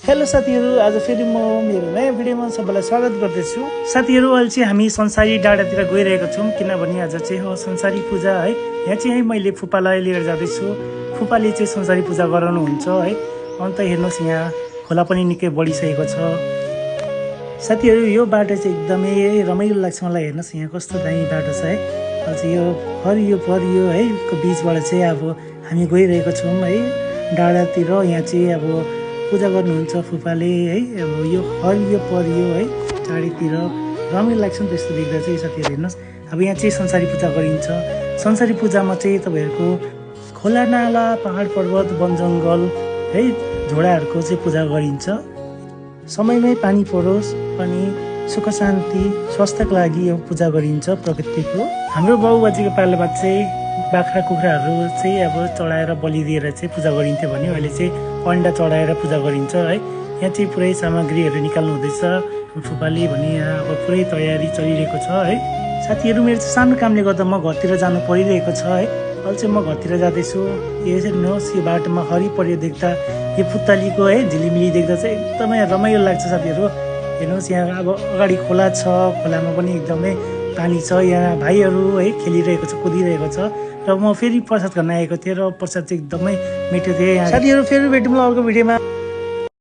Hello साथीहरू, आज फेरि म मेरो नयाँ भिडियोमा सबैलाई स्वागत गर्दैछु। साथीहरू, अहिले चाहिँ हामी संसारी डाँडातिर गइरहेको छौँ किनभने आज चाहिँ हो संसारी पूजा है। यहाँ चाहिँ मैले फुपालाई लिएर जाँदैछु। फुपाले चाहिँ संसारी पूजा गराउनुहुन्छ है। अन्त हेर्नुहोस्, यहाँ खोला पनि निकै बढिसकेको छ। साथीहरू, यो बाटो चाहिँ एकदमै रमाइलो लाग्छ मलाई। हेर्नुहोस् यहाँ कस्तो दामी बाटो छ है। अहिले चाहिँ यो हरियो परियो है को बिचबाट चाहिँ अब हामी गइरहेको छौँ है डाँडातिर। यहाँ चाहिँ अब पूजा गर्नुहुन्छ फुपाले है। अब यो हरियो परियो है चारैतिर रमाइलो लाग्छ नि त्यस्तो देख्दा चाहिँ। साथीहरू हेर्नुहोस्, अब यहाँ चाहिँ संसारी पूजा गरिन्छ। संसारी पूजामा चाहिँ तपाईँहरूको खोला नाला पहाड पर्वत वन जङ्गल है झोडाहरूको चाहिँ पूजा गरिन्छ। समयमै पानी परोस् अनि सुख शान्ति स्वास्थ्यको लागि यो पूजा गरिन्छ प्रकृतिको। हाम्रो बाबुबाजेको पालामा चाहिँ बाख्रा कुखुराहरू चाहिँ अब चढाएर बलि दिएर चाहिँ पूजा गरिन्थ्यो भने अहिले चाहिँ अन्डा चढाएर पूजा गरिन्छ है। यहाँ चाहिँ पुरै सामग्रीहरू निकाल्नु हुँदैछ फुपाले भने। यहाँ अब पुरै तयारी चलिरहेको छ है। साथीहरू, मेरो चाहिँ सानो कामले गर्दा म घरतिर जानु परिरहेको छ है। अहिले चाहिँ म घरतिर जाँदैछु। यो हेर्नुहोस्, यो बाटोमा हरि परियो देख्दा, यो पुत्तालीको है झिलिमिली देख्दा चाहिँ एकदमै रमाइलो लाग्छ साथीहरू। हेर्नुहोस्, यहाँ अब अगाडि खोला छ, खोलामा पनि एकदमै पानी छ। यहाँ भाइहरू है खेलिरहेको छ, कुदिरहेको छ। र म फेरि प्रसाद खान आएको थिएँ र प्रसाद चाहिँ एकदमै मिठो थियो। साथीहरू, फेरि भेटौँला अर्को भिडियोमा।